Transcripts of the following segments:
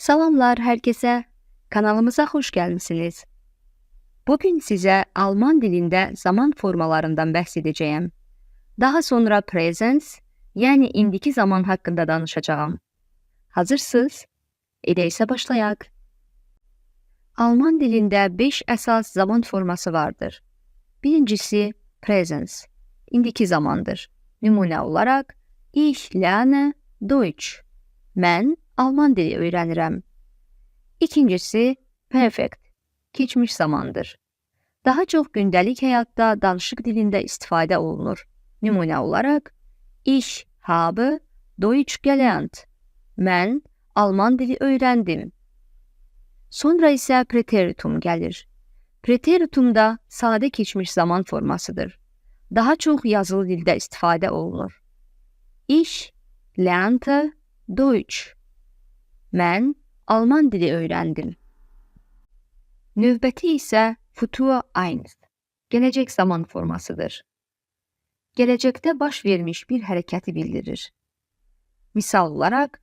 Salamlar herkese. Kanalımıza hoş gelmişsiniz. Bugün size Alman dilinde zaman formalarından bahsedeceğim. Daha sonra present, yani indiki zaman hakkında danışacağım. Hazırsınız? Öyleyse başlayak. Alman dilinde 5 əsas zaman forması vardır. Birincisi present, indiki zamandır. Nümunə olaraq, ich lerne Deutsch. Mən Alman dili öyrənirəm. İkincisi, perfect, keçmiş zamandır. Daha çox gündəlik həyatda danışıq dilində istifadə olunur. Nümunə olaraq, ich habe Deutsch gelernt. Mən Alman dili öyrəndim. Sonra isə preteritum gəlir. Preteritum da sadə keçmiş zaman formasıdır. Daha çox yazılı dildə istifadə olunur. Ich lernte Deutsch. Mən Alman dili öyrəndim. Növbəti isə futur 1, gələcək zaman formasıdır. Gələcəkdə baş vermiş bir hərəkəti bildirir. Misal olaraq,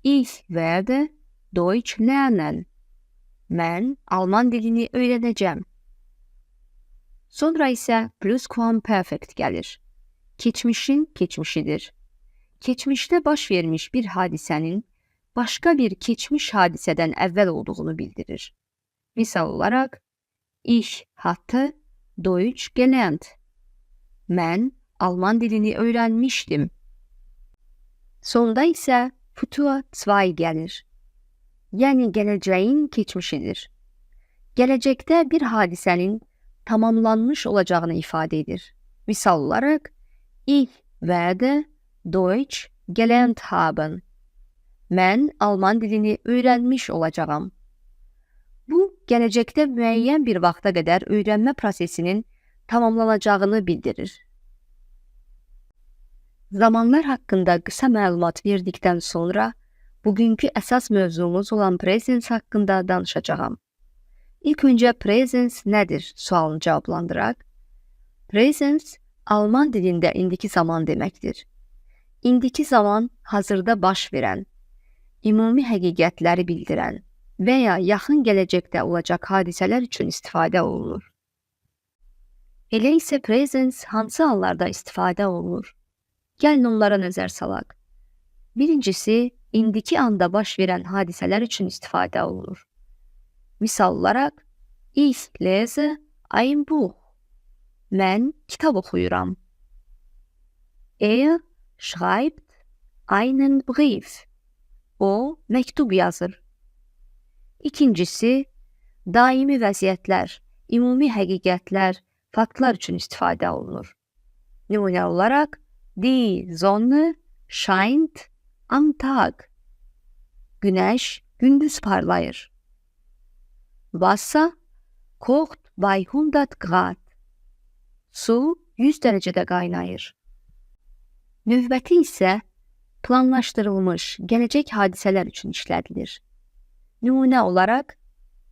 ich werde Deutsch lernen. Mən Alman dilini öyrənəcəm. Sonra isə plusquamperfect gəlir. Keçmişin keçmişidir. Keçmişdə baş vermiş bir hadisənin başqa bir keçmiş hadisədən əvvəl olduğunu bildirir. Misal olaraq, ich hatte Deutsch gelernt. Mən Alman dilini öyrənmişdim. Sonda isə futur 2 gəlir. Yəni gələcəyin keçmişidir. Gələcəkdə bir hadisənin tamamlanmış olacağını ifadə edir. Misal olaraq, ich werde Deutsch gelernt haben. Mən Alman dilini öyrənmiş olacağam. Bu, gələcəkdə müəyyən bir vaxta qədər öyrənmə prosesinin tamamlanacağını bildirir. Zamanlar haqqında qısa məlumat verdikdən sonra, bugünkü əsas mövzumuz olan presens haqqında danışacağam. İlk öncə presens nədir sualını cavablandıraq. Presens, Alman dilində indiki zaman deməkdir. İndiki zaman hazırda baş verən, ümumi həqiqətləri bildirən və ya yaxın gələcəkdə olacaq hadisələr üçün istifadə olunur. Elə isə presens hansı anlarda istifadə olunur? Gəlin onlara nəzər salaq. Birincisi, indiki anda baş verən hadisələr üçün istifadə olunur. Misal olaraq, ich lese ein Buch. Mən kitab oxuyuram. Er schreibt einen Brief. O, məktub yazır. İkincisi, daimi vəziyyətlər, ümumi həqiqətlər, faktlar üçün istifadə olunur. Nümunə olaraq, die Sonne scheint am Tag. Günəş gündüz parlayır. Wasser kocht bei 100 Grad. Su 100 dərəcədə qaynayır. Növbəti isə planlaşdırılmış gələcək hadisələr üçün işlədilir. Nümunə olaraq,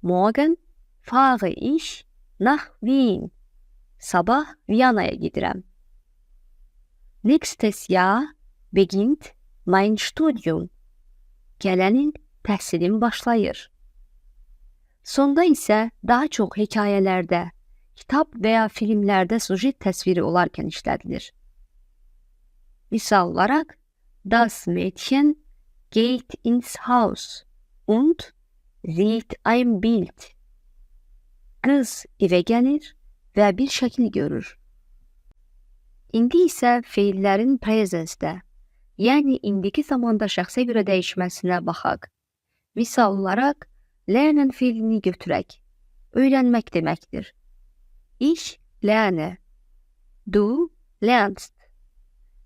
morgen fahre ich nach Wien. Sabah Viyana'ya gedirəm. Nächstes Jahr beginnt mein Studium. Gələn il təhsilim başlayır. Sonda isə daha çox hekayələrdə, kitab və ya filmlərdə sujet təsviri olarkən işlədilir. Misal olaraq, das Mädchen geht ins Haus und sieht ein Bild. Qız evə gəlir və bir şəkil görür. İndi isə feillərin presensdə, yəni indiki zamanda şəxsə görə dəyişməsinə baxaq. Misal olaraq, lernen feilini götürək. Öyrənmək deməkdir. Ich lerne. Du lernst.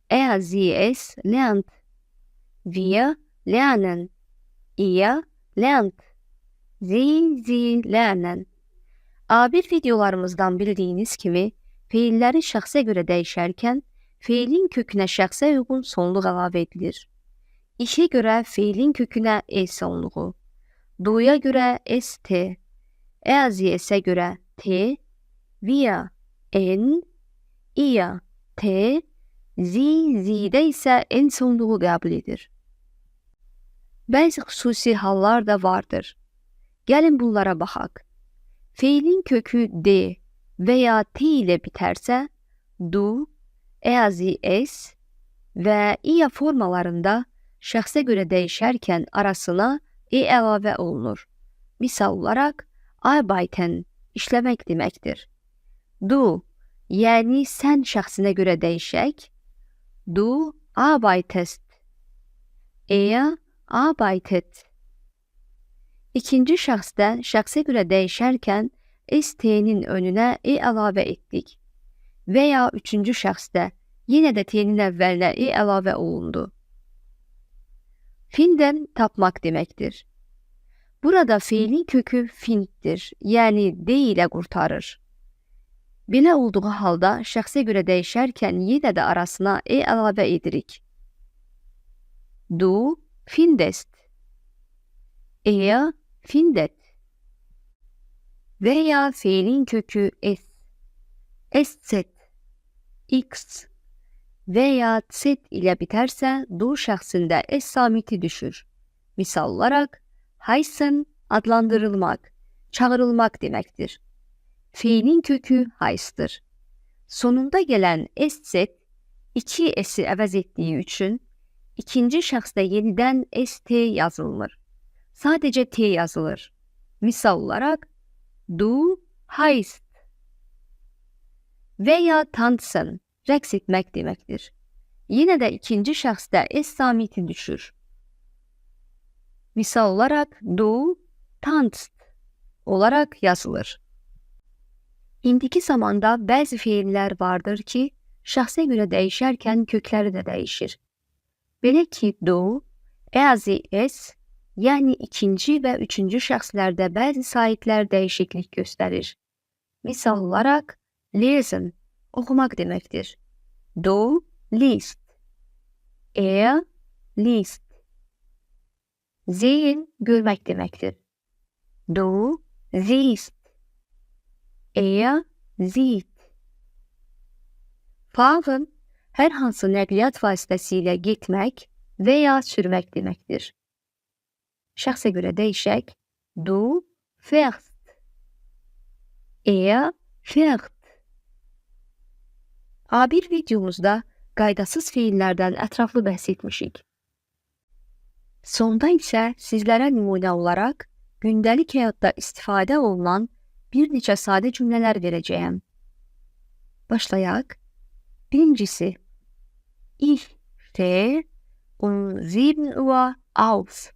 Er, sie, es lernt. Wir lernen. Ihr lernt. Sie lernen. A1 videolarımızdan bildiyiniz kimi, feilləri şəxsə görə dəyişərkən, feilin kökünə şəxsə uyğun sonluq əlavə edilir. İşə görə feilin kökünə e sonluğu, duya görə st, er-sie-s'ə görə t, wir, n, ihr, t, sie-də isə n sonluğu qəbul edir. Bəzi xüsusi hallar da vardır. Gəlin bunlara baxaq. Feilin kökü D və ya T ilə bitərsə, do, eazi s və ia formalarında şəxsə görə dəyişərkən arasına əlavə olunur. Misal olaraq, arbeiten işləmək deməkdir. Du, yəni sən şəxsinə görə dəyişək. Du arbeitest. Er arbeitet. İkinci şəxsdə şəxsə görə dəyişərkən st-nin önünə əlavə etdik. Və ya üçüncü şəxsdə yenə də t-nin əvvəlinə əlavə olundu. Finden tapmaq deməkdir. Burada feilin kökü finddir, yəni d ilə qurtarır. Belə olduğu halda şəxsə görə dəyişərkən yenə də arasına əlavə edirik. Du findest. Er findet. Və ya feilin kökü s, sz, x və ya z ilə bitərsə, du şəxsində s samiti düşür. Misal olaraq, heißen adlandırılmaq, çağırılmaq deməkdir. Feilin kökü heißdır. Sonunda gələn sz iki s-i əvəz etdiyi üçün ikinci şəxsdə yenidən st yazılmır. Sadəcə t yazılır. Misal olaraq, du heißt. Və ya tanzen, rəqs etmək deməkdir. Yenə də ikinci şəxsdə s samiti düşür. Misal olaraq, du tanzt olaraq yazılır. İndiki zamanda bəzi feillər vardır ki, şəxsə görə dəyişərkən kökləri də dəyişir. Belə ki, du, eazi s, yəni ikinci və üçüncü şəxslərdə bəzi sahitlər dəyişiklik göstərir. Misal olaraq, lesen, oxumaq deməkdir. Du liest. Er liest. Sehen, görmək deməkdir. Du siehst. Er sieht. Fahren, hər hansı nəqliyyat vasitəsilə getmək və ya sürmək deməkdir. Şəxsə görə dəyişək, du fährst. Er fährt. A1 videomuzda qaydasız feillərdən ətraflı bəhs etmişik. Sonda isə sizlərə nümunə olaraq gündəlik həyatda istifadə olunan bir neçə sadə cümlələr verəcəyəm. Başlayaq. Birincisi, ich stehe um 7 Uhr auf.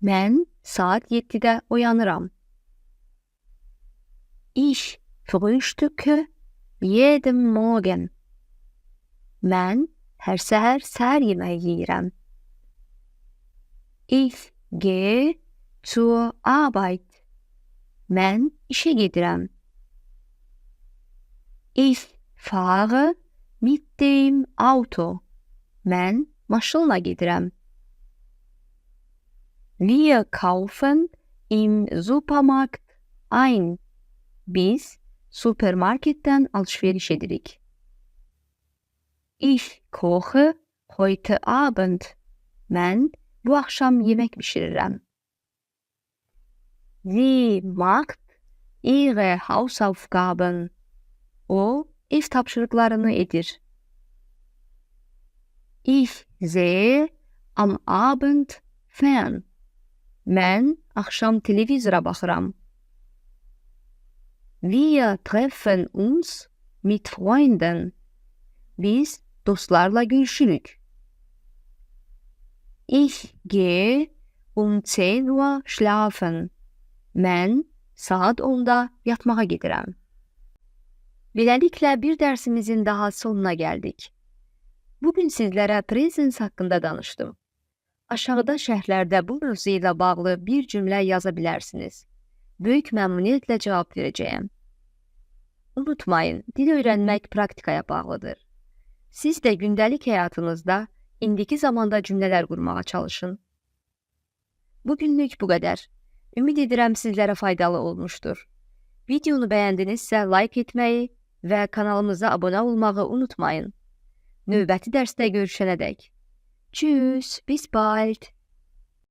Mən saat 7-də oyanıram. Ich frühstücke jeden Morgen. Mən hər səhər səhər yeməyi yeyirəm. Ich gehe zur Arbeit. Mən işə gedirəm. Ich fahre mit dem Auto. Mən maşınla gedirəm. Wir kaufen im Supermarkt ein. Biz supermarketten alışveriş edirik. Ich koche heute Abend. Mən bu axşam yemək bişirirəm. Sie macht ihre Hausaufgaben. O ev tapşırıqlarını edir. Ich sehe am Abend fern. Mən axşam televizora baxıram. Wir treffen uns mit Freunden. Biz dostlarla görüşürük. Ich gehe um 10 Uhr schlafen. Mən saat 10-da yatmağa gedirəm. Beləliklə bir dərsimizin daha sonuna gəldik. Bugün sizlərə presens haqqında danışdım. Aşağıda şərhlərdə bu mövzu ilə bağlı bir cümlə yaza bilərsiniz. Böyük məmnuniyyətlə cavab verəcəyəm. Unutmayın, dil öyrənmək praktikaya bağlıdır. Siz də gündəlik həyatınızda indiki zamanda cümlələr qurmağa çalışın. Bugünlük bu qədər. Ümid edirəm sizlərə faydalı olmuşdur. Videonu bəyəndinizsə like etməyi və kanalımıza abunə olmağı unutmayın. Növbəti dərsdə görüşənədək. Tschüss, bis bald.